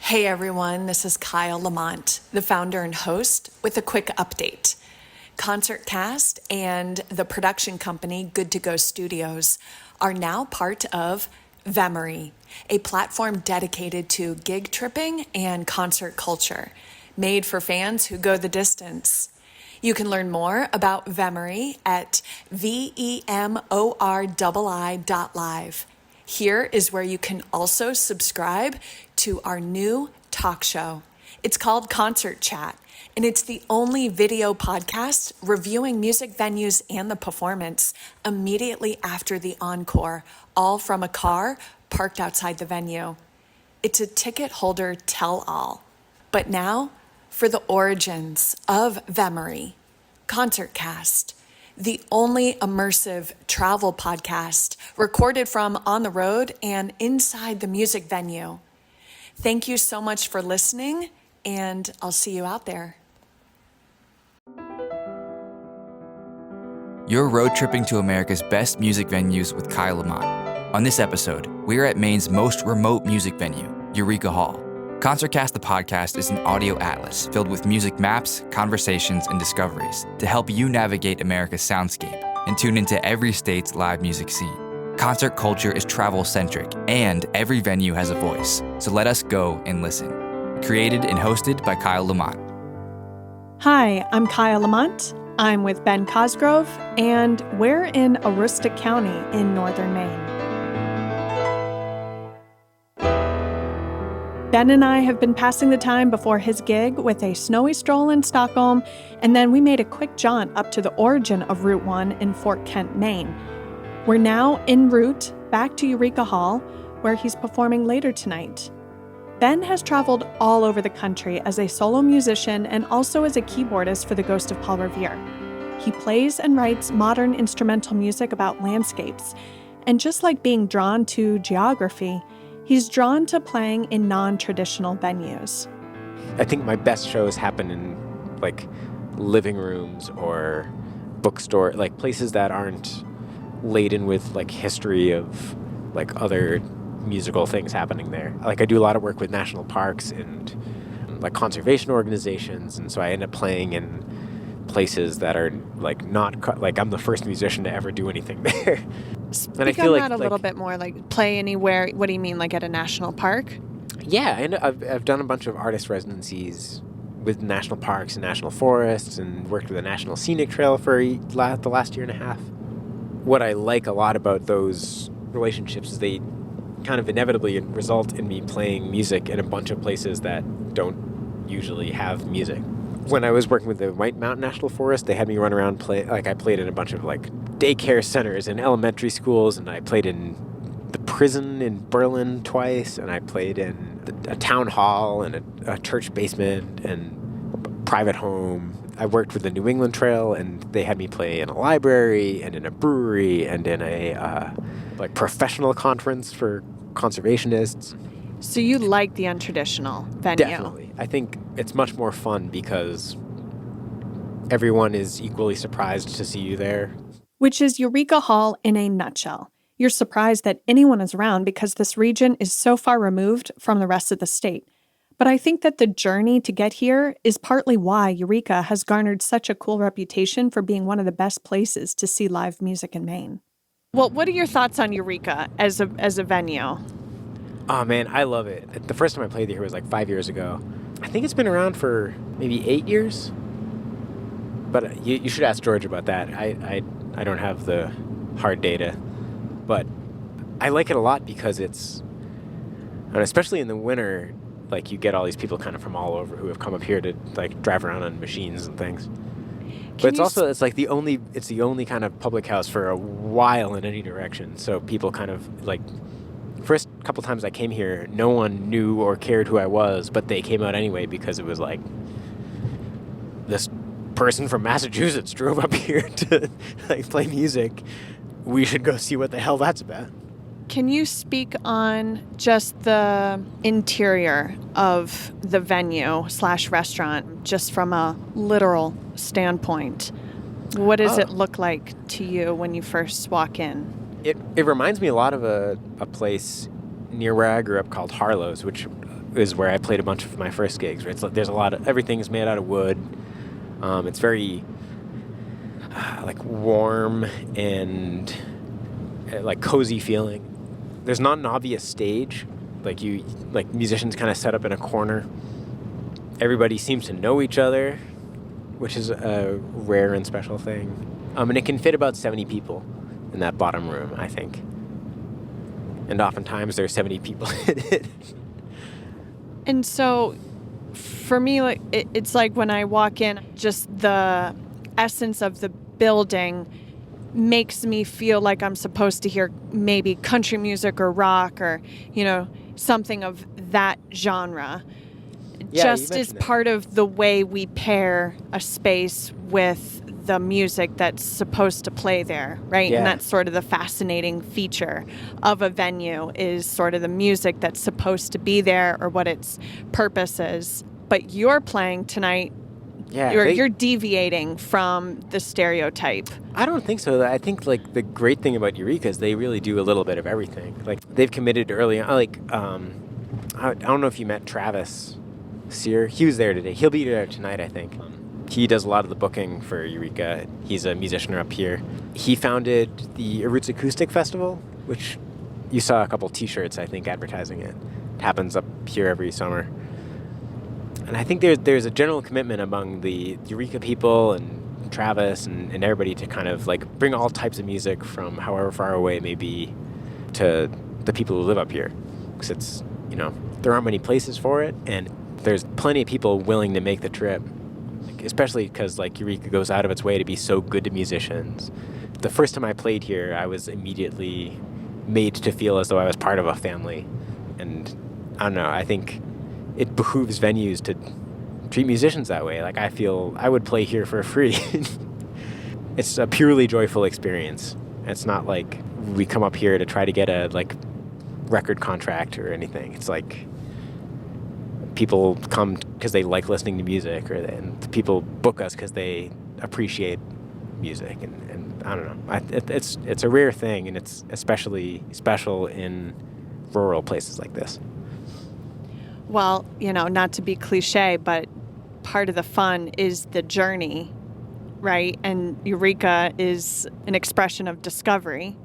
Hey everyone, this is Kyle Lamont, the founder and host, with a quick update. ConcertCast and the production company Good to Go Studios are now part of Vemory, a platform dedicated to gig tripping and concert culture, made for fans who go the distance. You can learn more about Vemory at VEMORII.live. Here is where you can also subscribe to our new talk show. It's called Concert Chat, and it's the only video podcast reviewing music venues and the performance immediately after the encore, all from a car parked outside the venue. It's a ticket holder tell-all. But now, for the origins of Vemory, ConcertCast, the only immersive travel podcast recorded from on the road and inside the music venue. Thank you so much for listening, and I'll see you out there. You're road tripping to America's best music venues with Kyle Lamont. On this episode, we're at Maine's most remote music venue, Eureka Hall. ConcertCast the podcast is an audio atlas filled with music maps, conversations, and discoveries to help you navigate America's soundscape and tune into every state's live music scene. Concert culture is travel-centric, and every venue has a voice, so let us go and listen. Created and hosted by Kyle Lamont. Hi, I'm Kyle Lamont. I'm with Ben Cosgrove, and we're in Aroostook County in Northern Maine. Ben and I have been passing the time before his gig with a snowy stroll in Stockholm, and then we made a quick jaunt up to the origin of Route 1 in Fort Kent, Maine. We're now en route back to Eureka Hall, where he's performing later tonight. Ben has traveled all over the country as a solo musician and also as a keyboardist for the Ghost of Paul Revere. He plays and writes modern instrumental music about landscapes, and just like being drawn to geography, he's drawn to playing in non-traditional venues. I think my best shows happen in like living rooms or bookstore, like places that aren't laden with like history of like other musical things happening there. Like I do a lot of work with national parks and like conservation organizations, and so I end up playing in places that are like not like I'm the first musician to ever do anything there. Speak and I feel on that a little bit more, like play anywhere. What do you mean, like at a national park? Yeah, and I've done a bunch of artist residencies with national parks and national forests, and worked with a national scenic trail for the last year and a half. What I like a lot about those relationships is they kind of inevitably result in me playing music in a bunch of places that don't usually have music. When I was working with the White Mountain National Forest, they had me run around I played in a bunch of like daycare centers and elementary schools, and I played in the prison in Berlin twice, and I played in a town hall and a church basement and a private home. I worked with the New England Trail, and they had me play in a library and in a brewery and in a like professional conference for conservationists. So you like the untraditional venue? Definitely. I think it's much more fun because everyone is equally surprised to see you there. Which is Eureka Hall in a nutshell. You're surprised that anyone is around because this region is so far removed from the rest of the state. But I think that the journey to get here is partly why Eureka has garnered such a cool reputation for being one of the best places to see live music in Maine. Well, what are your thoughts on Eureka as a venue? Oh man, I love it. The first time I played here was like 5 years ago. I think it's been around for maybe 8 years. But you should ask George about that. I don't have the hard data. But I like it a lot because it's, and especially in the winter, like you get all these people kind of from all over who have come up here to like drive around on machines and things. But it's also, it's the only kind of public house for a while in any direction. So people kind of like, first couple times I came here, no one knew or cared who I was, but they came out anyway because it was like this person from Massachusetts drove up here to like play music. We should go see what the hell that's about. Can you speak on just the interior of the venue/restaurant, just from a literal standpoint? What does it look like to you when you first walk in? It reminds me a lot of a place near where I grew up called Harlow's, which is where I played a bunch of my first gigs. Right? There's a lot of, everything's made out of wood. It's very like warm and like cozy feeling. There's not an obvious stage. Like musicians kind of set up in a corner. Everybody seems to know each other, which is a rare and special thing. And it can fit about 70 people in that bottom room, I think. And oftentimes there's 70 people in it. And so for me, like it's like when I walk in, just the essence of the building makes me feel like I'm supposed to hear maybe country music or rock or, something of that genre. Yeah, just as part of the way we pair a space with the music that's supposed to play there, right? Yeah. And that's sort of the fascinating feature of a venue is sort of the music that's supposed to be there or what its purpose is. But you're playing tonight, you're deviating from the stereotype. I don't think so. I think like the great thing about Eureka is they really do a little bit of everything. Like they've committed early on. Like I don't know if you met Travis Sear. He was there today. He'll be there tonight, I think. He does a lot of the booking for Eureka. He's a musician up here. He founded the Roots Acoustic Festival, which you saw a couple T-shirts, I think, advertising it. It happens up here every summer. And I think there's a general commitment among the Eureka people and Travis and everybody to kind of like bring all types of music from however far away it may be to the people who live up here. Because it's, there aren't many places for it, and there's plenty of people willing to make the trip. Especially because like Eureka goes out of its way to be so good to musicians. The first time I played here, I was immediately made to feel as though I was part of a family. And I don't know, I think it behooves venues to treat musicians that way. Like I feel I would play here for free. It's a purely joyful experience. It's not like we come up here to try to get a like record contract or anything. It's like people come because they like listening to music, and people book us because they appreciate music, and I don't know. It's a rare thing, and it's especially special in rural places like this. Well, not to be cliche, but part of the fun is the journey, right? And Eureka is an expression of discovery,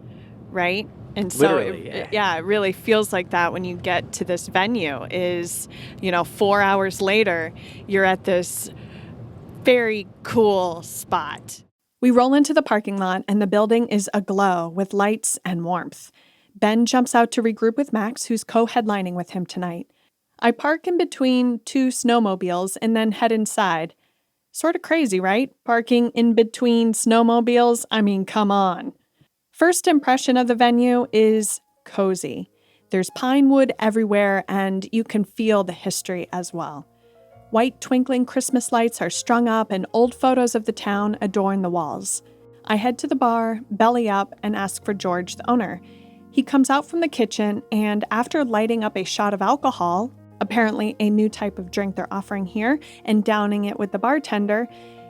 right? And so, it really feels like that when you get to this venue is, 4 hours later, you're at this very cool spot. We roll into the parking lot and the building is aglow with lights and warmth. Ben jumps out to regroup with Max, who's co-headlining with him tonight. I park in between two snowmobiles and then head inside. Sort of crazy, right? Parking in between snowmobiles? I mean, come on. First impression of the venue is cozy. There's pine wood everywhere, and you can feel the history as well. White twinkling Christmas lights are strung up, and old photos of the town adorn the walls. I head to the bar, belly up, and ask for George, the owner. He comes out from the kitchen, and after lighting up a shot of alcohol, apparently a new type of drink they're offering here, and downing it with the bartender,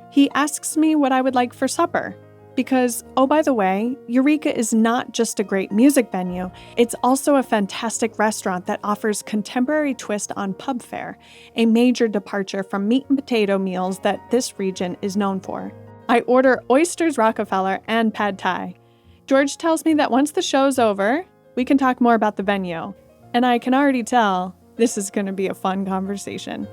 he asks me what I would like for supper. Because, oh, by the way, Eureka is not just a great music venue, it's also a fantastic restaurant that offers contemporary twist on pub fare, a major departure from meat and potato meals that this region is known for. I order oysters Rockefeller and pad thai. George tells me that once the show's over, we can talk more about the venue. And I can already tell this is going to be a fun conversation.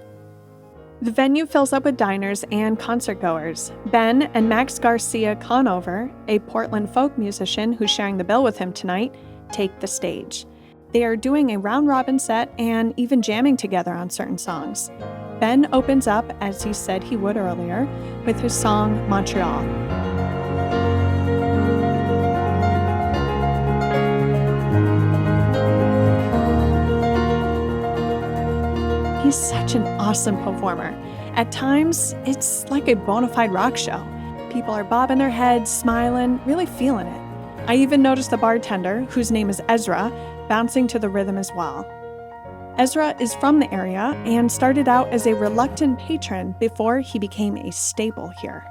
The venue fills up with diners and concertgoers. Ben and Max Garcia Conover, a Portland folk musician who's sharing the bill with him tonight, take the stage. They are doing a round-robin set and even jamming together on certain songs. Ben opens up, as he said he would earlier, with his song Montreal. He's such an awesome performer. At times, it's like a bona fide rock show. People are bobbing their heads, smiling, really feeling it. I even noticed the bartender, whose name is Ezra, bouncing to the rhythm as well. Ezra is from the area and started out as a reluctant patron before he became a staple here.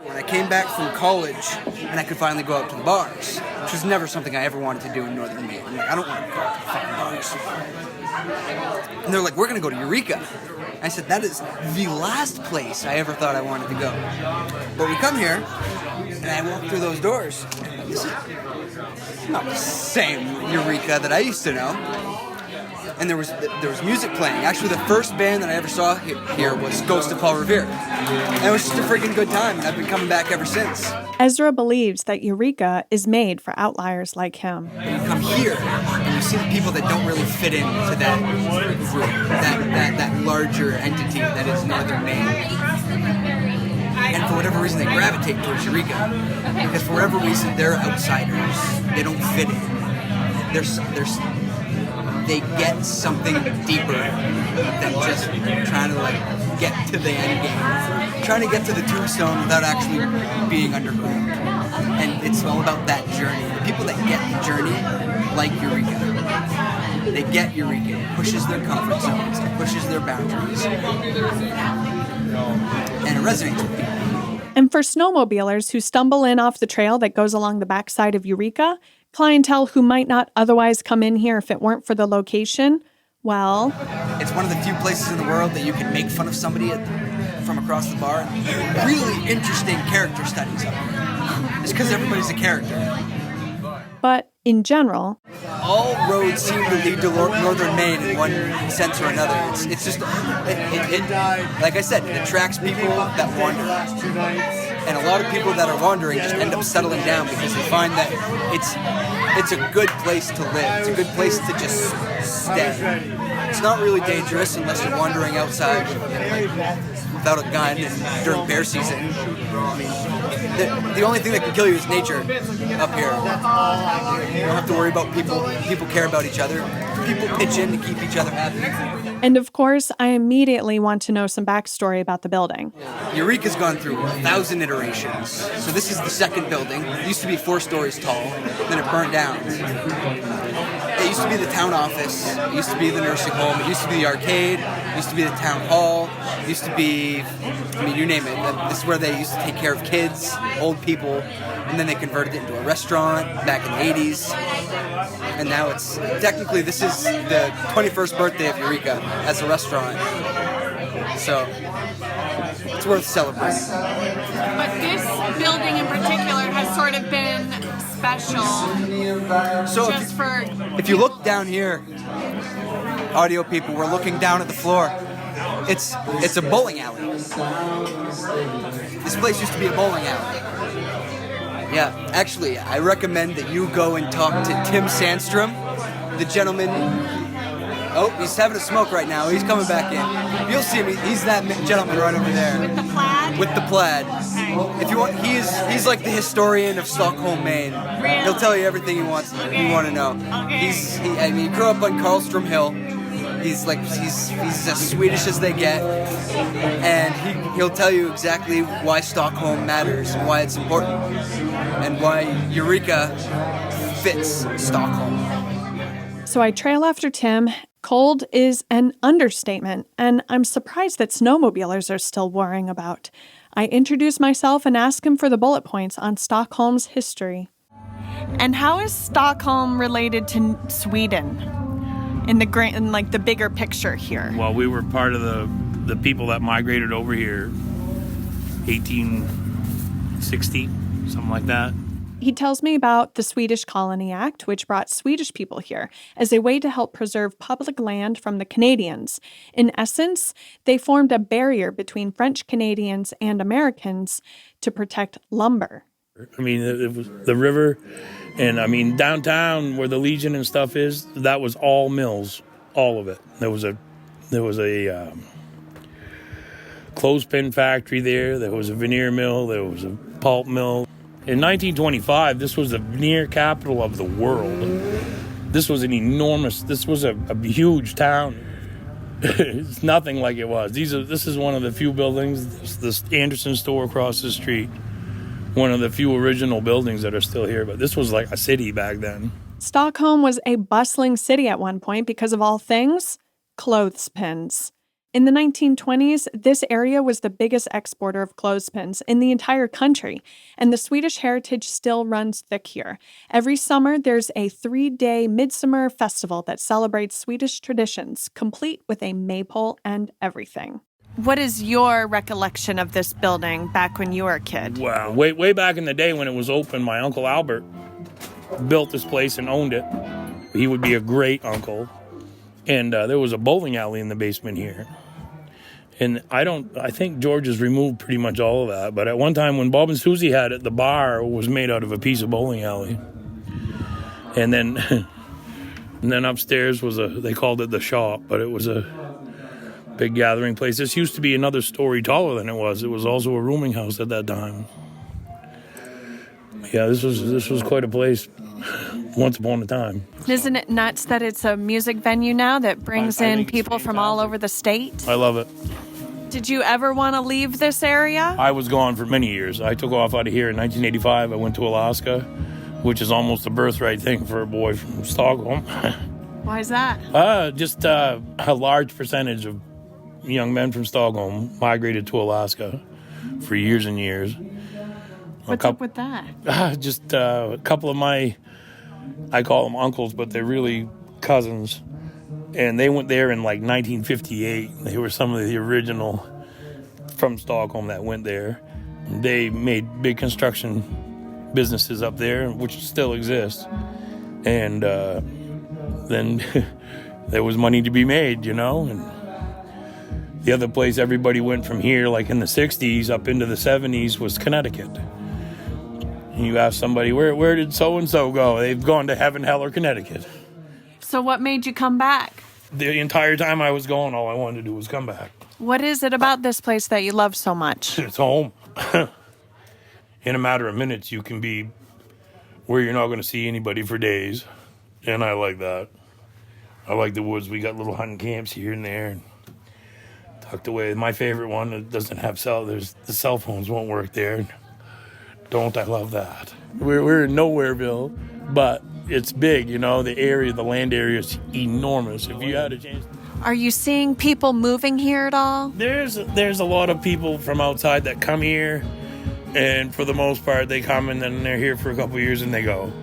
When I came back from college and I could finally go out to the bars, which was never something I ever wanted to do in Northern Maine. I'm like, I don't want to go out to the fucking bars. And they're like, we're going to go to Eureka. I said, that is the last place I ever thought I wanted to go. But we come here, and I walk through those doors. And this is not the same Eureka that I used to know. And there was music playing. Actually, the first band that I ever saw here was Ghost of Paul Revere. And it was just a freaking good time, and I've been coming back ever since. Ezra believes that Eureka is made for outliers like him. You come here, and you see the people that don't really fit into that group, that larger entity that is Northern Maine. And for whatever reason, they gravitate towards Eureka. Because for whatever reason, they're outsiders. They don't fit in. They get something deeper than just trying to get to the end game. Trying to get to the tombstone without actually being underground. And it's all about that journey. The people that get the journey, like Eureka. They get Eureka. It pushes their comfort zones. It pushes their boundaries. And it resonates with people. And for snowmobilers who stumble in off the trail that goes along the backside of Eureka, clientele who might not otherwise come in here if it weren't for the location, well... It's one of the few places in the world that you can make fun of somebody from across the bar. Really interesting character studies up here. It's because everybody's a character. But in general... all roads seem to lead to Northern Maine in one sense or another. It's just... like I said, it attracts people that wander. And a lot of people that are wandering just end up settling down because they find that it's a good place to live. It's a good place to just stay. It's not really dangerous unless you're wandering outside without a gun and during bear season. I mean, the only thing that can kill you is nature up here. You don't have to worry about people. People care about each other. People pitch in to keep each other happy. And of course, I immediately want to know some backstory about the building. Eureka's gone through 1,000 iterations. So this is the second building. It used to be 4 stories tall, then it burned down. It used to be the town office. It used to be the nursing home. It used to be the arcade. It used to be the town hall. It used to be, you name it. This is where they used to take care of kids, old people, and then they converted it into a restaurant back in the 80s. And now technically this is the 21st birthday of Eureka as a restaurant. So it's worth celebrating. But this building in particular has sort of been special. So if you look down here, audio people, we're looking down at the floor. It's a bowling alley. This place used to be a bowling alley. Yeah, actually, I recommend that you go and talk to Tim Sandstrom, the gentleman. Oh, he's having a smoke right now. He's coming back in. You'll see him. He's that gentleman right over there. With the plaid? With the plaid. Okay. If you want, he's like the historian of Stockholm, Maine. Really? He'll tell you everything you want to know. Okay. He grew up on Karlstrom Hill. He's as Swedish as they get, and he'll tell you exactly why Stockholm matters and why it's important, and why Eureka fits Stockholm. So I trail after Tim. Cold is an understatement, and I'm surprised that snowmobilers are still worrying about. I introduce myself and ask him for the bullet points on Stockholm's history. And how is Stockholm related to Sweden? In the bigger picture here. Well, we were part of the people that migrated over here, 1860, something like that. He tells me about the Swedish Colony Act, which brought Swedish people here as a way to help preserve public land from the Canadians. In essence, they formed a barrier between French Canadians and Americans to protect lumber. I mean, it was the river, and I mean, downtown where the Legion and stuff is, that was all mills, all of it. There was a clothespin factory there. There was a veneer mill. There was a pulp mill. In 1925, this was the veneer capital of the world. This was a huge town. It's nothing like it was. This is one of the few buildings. This Anderson store across the street. One of the few original buildings that are still here, but this was like a city back then. Stockholm was a bustling city at one point because of all things clothespins. In the 1920s, this area was the biggest exporter of clothespins in the entire country, and the Swedish heritage still runs thick here. Every summer, there's a 3-day midsummer festival that celebrates Swedish traditions, complete with a maypole and everything. What is your recollection of this building back when you were a kid? Wow, way back in the day when it was open, my Uncle Albert built this place and owned it. He would be a great uncle. And there was a bowling alley in the basement here. And I think George has removed pretty much all of that. But at one time when Bob and Susie had it, the bar was made out of a piece of bowling alley. And then and then upstairs was they called it the shop, but it was a big gathering place. This used to be another story taller than it was. It was also a rooming house at that time. Yeah, this was quite a place once upon a time. Isn't it nuts that it's a music venue now that brings in people from all over the state? I love it. Did you ever want to leave this area? I was gone for many years. I took off out of here in 1985. I went to Alaska, which is almost a birthright thing for a boy from Stockholm. Why is that? Just a large percentage of young men from Stockholm migrated to Alaska for years and years. What's up with that? Just a couple of I call them uncles, but they're really cousins. And they went there in like 1958. They were some of the original from Stockholm that went there. They made big construction businesses up there, which still exist. And then there was money to be made, you know. And the other place everybody went from here, like in the 60s up into the 70s, was Connecticut. And you ask somebody, where did so-and-so go? They've gone to heaven, hell, or Connecticut. So what made you come back? The entire time I was gone, all I wanted to do was come back. What is it about this place that you love so much? It's home. In a matter of minutes, you can be where you're not going to see anybody for days. And I like that. I like the woods. We got little hunting camps here and there. Tucked away. My favorite one, it doesn't have the cell phones won't work there. Don't I love that? We're in Nowhereville, but it's big, you know. The land area is enormous. If you had a chance. Are you seeing people moving here at all? There's a lot of people from outside that come here, and for the most part, they come and then they're here for a couple of years and they go.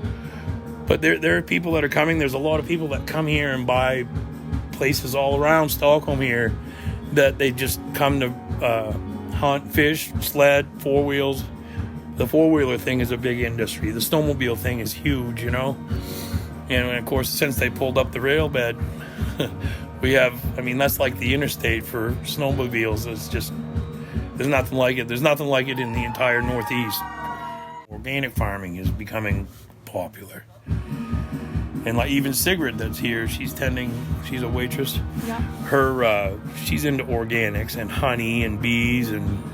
But there are people that are coming. There's a lot of people that come here and buy places all around Stockholm here that they just come to hunt, fish, sled, four wheels. The four-wheeler thing is a big industry. The snowmobile thing is huge, you know. And, of course, since they pulled up the rail bed, that's like the interstate for snowmobiles. It's just, there's nothing like it. There's nothing like it in the entire Northeast. Organic farming is becoming popular. And like even Sigrid that's here, she's a waitress. Yeah. She's into organics and honey and bees and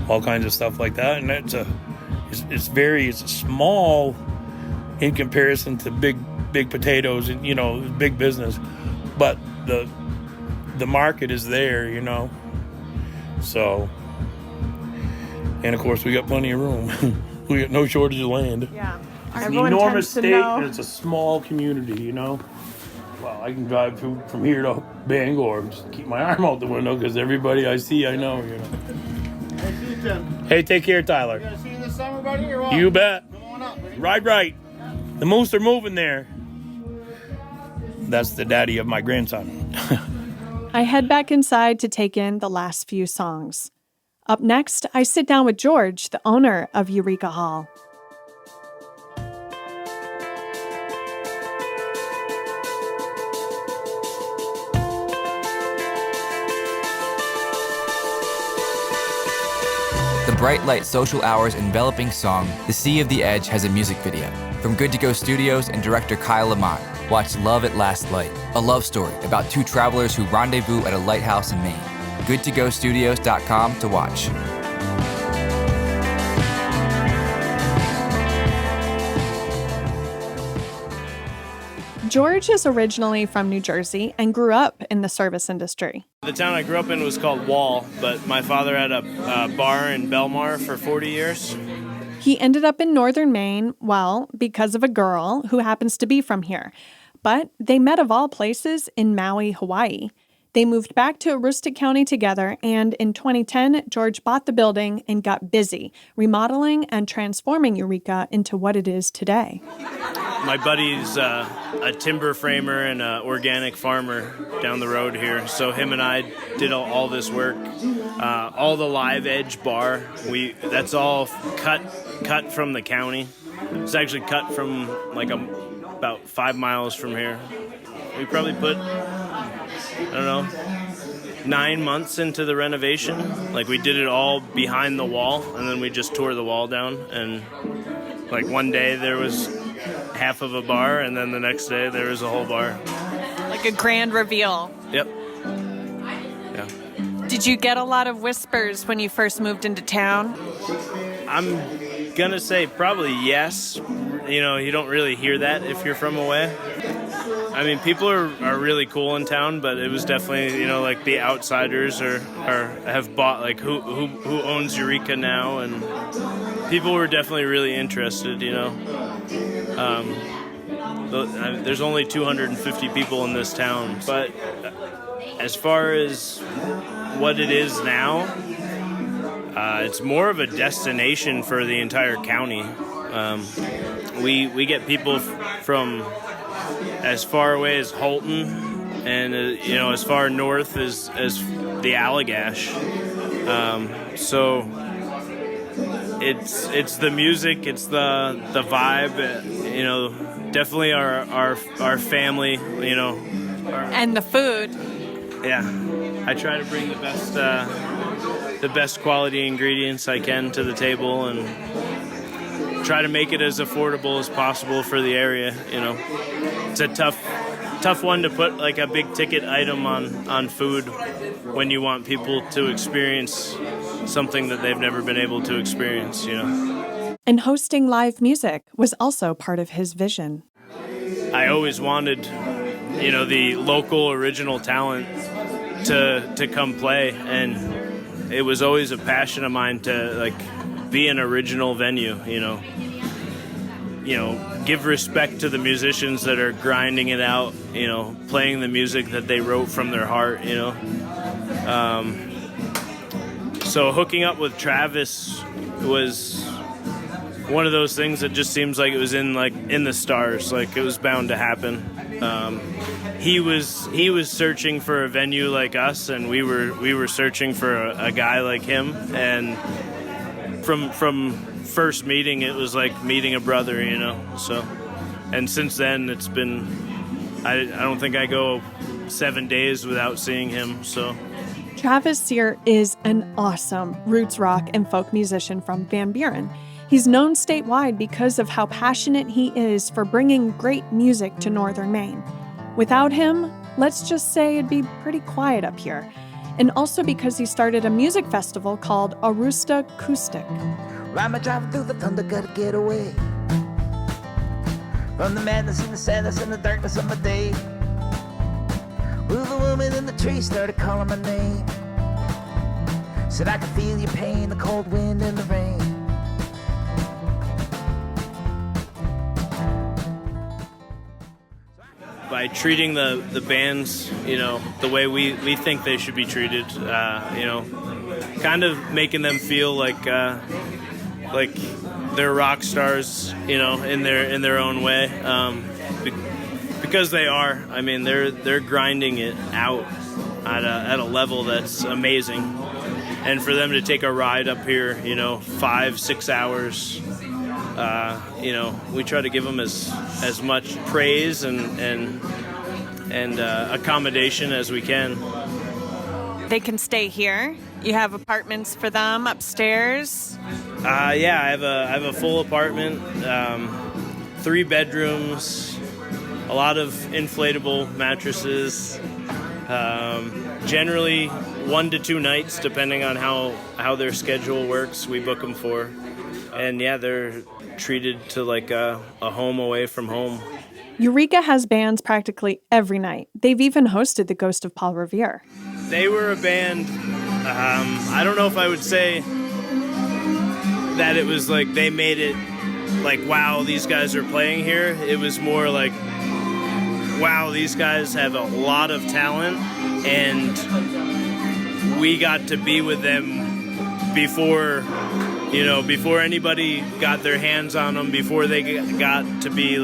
all kinds of stuff like that, and it's small in comparison to big potatoes and, you know, big business, but the market is there, you know. So, and of course we got plenty of room. We got no shortage of land. Yeah, It's an enormous state, and it's a small community, you know. Well, I can drive from here to Bangor and just keep my arm out the window because everybody I see I know, you know. Hey, take care, Tyler. You gonna see you this summer, buddy, or what? You bet. Come on up, buddy. Ride right. The moose are moving there. That's the daddy of my grandson. I head back inside to take in the last few songs. Up next, I sit down with George, the owner of Eureka Hall. The Bright Light Social Hours enveloping song, The Sea of the Edge, has a music video. From Good to Go Studios and director Kyle Lamont, watch Love at Last Light, a love story about two travelers who rendezvous at a lighthouse in Maine. goodtogostudios.com to watch. George is originally from New Jersey and grew up in the service industry. The town I grew up in was called Wall, but my father had a bar in Belmar for 40 years. He ended up in Northern Maine, well, because of a girl who happens to be from here. But they met of all places in Maui, Hawaii. They moved back to Aroostook County together, and in 2010, George bought the building and got busy remodeling and transforming Eureka into what it is today. My buddy's a timber framer and an organic farmer down the road here, so him and I did all this work. All the live edge bar, that's all cut from the county. It's actually cut from like about 5 miles from here. We probably put, 9 months into the renovation. Like, we did it all behind the wall, and then we just tore the wall down. And like one day there was half of a bar, and then the next day there was a whole bar. Like a grand reveal. Yep. Yeah. Did you get a lot of whispers when you first moved into town? I'm gonna say probably yes. You don't really hear that if you're from away. I mean, people are really cool in town, but it was definitely, like the outsiders have bought, like, who owns Eureka now, and people were definitely really interested, There's only 250 people in this town, but as far as what it is now, it's more of a destination for the entire county. We get people from as far away as Holton, and as far north as the Allagash. So it's the music, it's the vibe, definitely our family, and the food. Yeah, I try to bring the best quality ingredients I can to the table, and try to make it as affordable as possible for the area. It's a tough one to put like a big ticket item on food when you want people to experience something that they've never been able to experience. And hosting live music was also part of his vision. I always wanted, the local original talent to come play, and it was always a passion of mine to be an original venue, give respect to the musicians that are grinding it out, playing the music that they wrote from their heart, So hooking up with Travis was one of those things that just seems like it was in the stars, like it was bound to happen. He was searching for a venue like us, and we were searching for a guy like him, and from first meeting it was like meeting a brother, so, and since then it's been, I don't think I go 7 days without seeing him. So Travis Sear is an awesome roots rock and folk musician from Van Buren. He's known statewide because of how passionate he is for bringing great music to Northern Maine. Without him, let's just say it'd be pretty quiet up here. And also because he started a music festival called Aroostook Acoustic. Rhyme driving through the thunder, gotta get away from the madness and the sadness and the darkness of my day. Well, the woman in the tree started calling my name. Said I could feel your pain, the cold wind and the rain. By treating the bands, the way we think they should be treated, kind of making them feel like they're rock stars, in their own way, because they are. I mean, they're grinding it out at a level that's amazing, and for them to take a ride up here, 5-6 hours. We try to give them as much praise and accommodation as we can. They can stay here. You have apartments for them upstairs. Yeah, I have a full apartment, 3 bedrooms, a lot of inflatable mattresses. Generally 1 to 2 nights, depending on how their schedule works. We book them for, and yeah, they're treated to like a home away from home. Eureka has bands practically every night. They've even hosted the Ghost of Paul Revere. They were a band, I don't know if I would say that it was like they made it like, wow, these guys are playing here. It was more like wow, these guys have a lot of talent, and we got to be with them before anybody got their hands on them, before they got to be,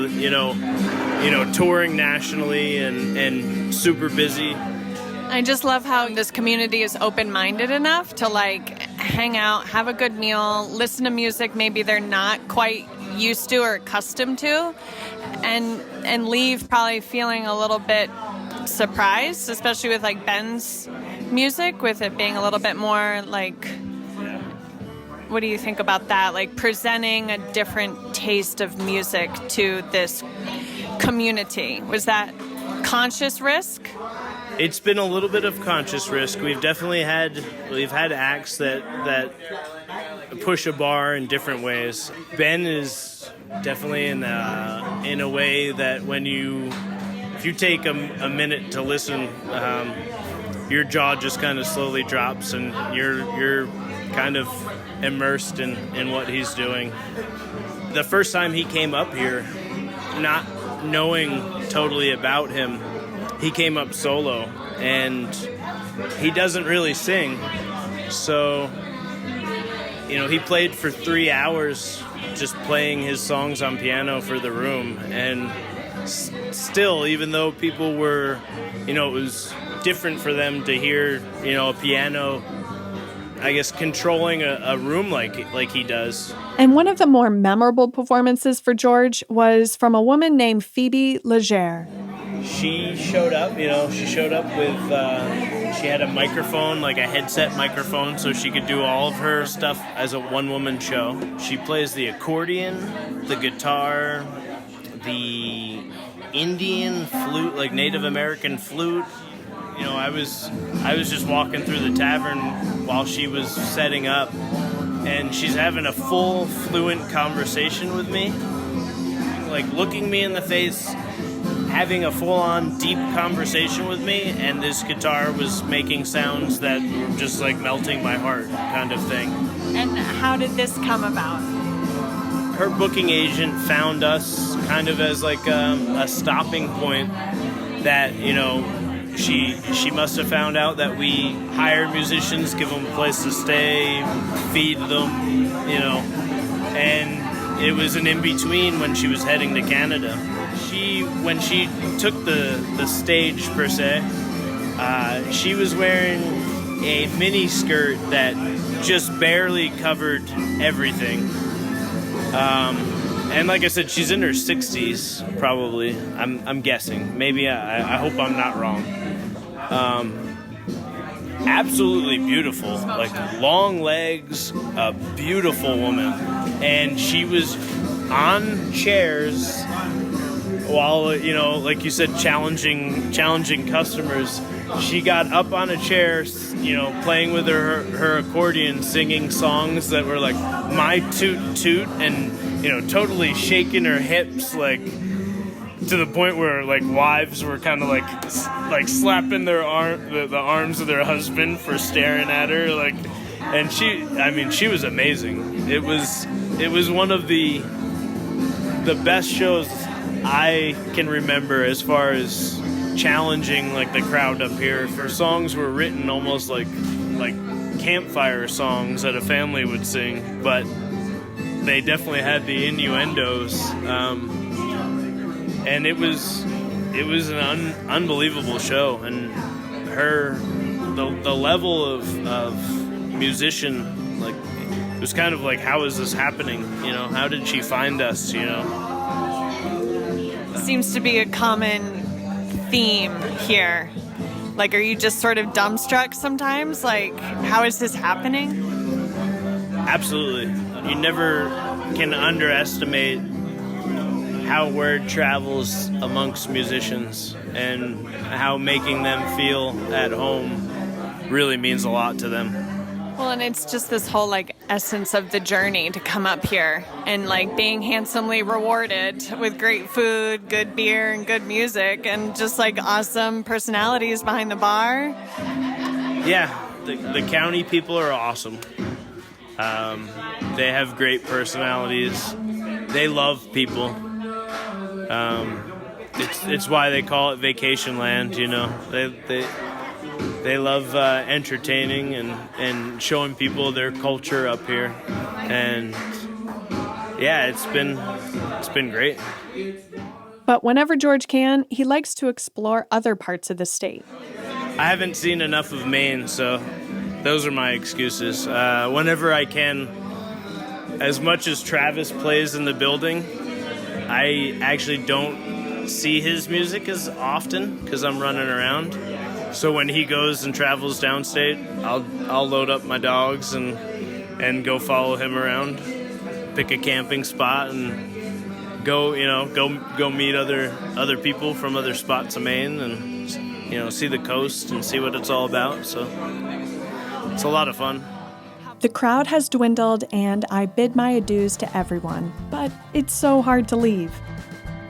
touring nationally and super busy. I just love how this community is open-minded enough to hang out, have a good meal, listen to music maybe they're not quite used to or accustomed to, and leave probably feeling a little bit surprised, especially with Ben's music, with it being a little bit more what do you think about that? Presenting a different taste of music to this community. Was that conscious risk? It's been a little bit of conscious risk. We've definitely had acts that push a bar in different ways. Ben is definitely in a way that if you take a minute to listen, your jaw just kind of slowly drops, and you're kind of immersed in what he's doing. The first time he came up here, not knowing totally about him, he came up solo, and he doesn't really sing. So, he played for 3 hours just playing his songs on piano for the room. And still, even though people were, it was different for them to hear, a piano, I guess, controlling a room like he does. And one of the more memorable performances for George was from a woman named Phoebe Legere. She showed up, with, she had a microphone, a headset microphone, so she could do all of her stuff as a one-woman show. She plays the accordion, the guitar, the Indian flute, Native American flute. I was just walking through the tavern while she was setting up, and she's having a full, fluent conversation with me, looking me in the face, having a full-on deep conversation with me, and this guitar was making sounds that were just melting my heart, kind of thing. And how did this come about? Her booking agent found us kind of as a stopping point that, she must have found out that we hire musicians, give them a place to stay, feed them, and it was an in-between when she was heading to Canada. When she took the stage, per se, she was wearing a mini skirt that just barely covered everything. And like I said, she's in her 60s, probably. I'm guessing. Maybe I hope I'm not wrong. Absolutely beautiful, long legs, a beautiful woman, and she was on chairs while, like you said, challenging customers. She got up on a chair, playing with her accordion, singing songs that were My Toot Toot, and, totally shaking her hips, to the point where, wives were kind of, slapping the arms of their husband for staring at her, and she was amazing. It was one of the best shows I can remember as far as challenging the crowd up here. Her songs were written almost like campfire songs that a family would sing, but they definitely had the innuendos, and it was an unbelievable show. And the level of musician, it was kind of how is this happening? How did she find us? Seems to be a common theme here. Are you just sort of dumbstruck sometimes? How is this happening? Absolutely. You never can underestimate how word travels amongst musicians and how making them feel at home really means a lot to them. Well, and it's just this whole essence of the journey to come up here and being handsomely rewarded with great food, good beer, and good music, and just awesome personalities behind the bar. Yeah, the county people are awesome. They have great personalities. They love people. it's why they call it vacation land. You know, they love entertaining and showing people their culture up here, and yeah, it's been great. But whenever George can, he likes to explore other parts of the state. I haven't seen enough of Maine, so those are my excuses. Whenever I can, as much as Travis plays in the building, I actually don't see his music as often because I'm running around. So when he goes and travels downstate, I'll load up my dogs and go follow him around, pick a camping spot, and go meet other people from other spots of Maine, and see the coast and see what it's all about. So it's a lot of fun. The crowd has dwindled, and I bid my adieus to everyone, but it's so hard to leave.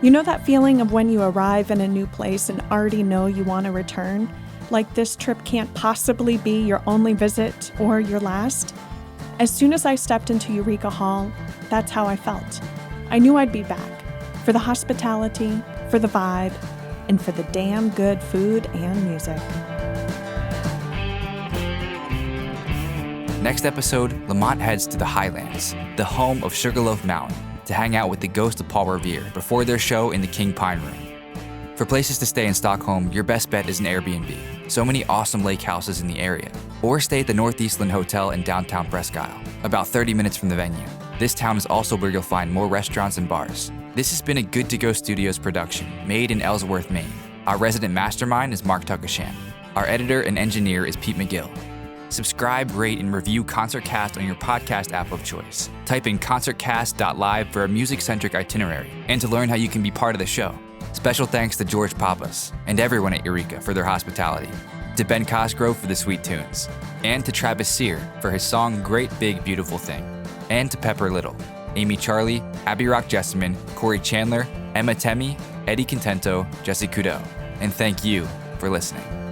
You know that feeling of when you arrive in a new place and already know you want to return? Like this trip can't possibly be your only visit or your last? As soon as I stepped into Eureka Hall, that's how I felt. I knew I'd be back, for the hospitality, for the vibe, and for the damn good food and music. Next episode, Lamont heads to the Highlands, the home of Sugarloaf Mountain, to hang out with the ghost of Paul Revere before their show in the King Pine Room. For places to stay in Stockholm, your best bet is an Airbnb. So many awesome lake houses in the area. Or stay at the Northeastland Hotel in downtown Presque Isle, about 30 minutes from the venue. This town is also where you'll find more restaurants and bars. This has been a Good To Go Studios production, made in Ellsworth, Maine. Our resident mastermind is Mark Tuckasham. Our editor and engineer is Pete McGill. Subscribe, rate, and review ConcertCast on your podcast app of choice. Type in concertcast.live for a music-centric itinerary and to learn how you can be part of the show. Special thanks to George Pappas and everyone at Eureka for their hospitality, to Ben Cosgrove for the sweet tunes, and to Travis Sear for his song Great Big Beautiful Thing, and to Pepper Little, Amy Charlie, Abby Rock Jessamine, Corey Chandler, Emma Temmie, Eddie Contento, Jesse Kudo. And thank you for listening.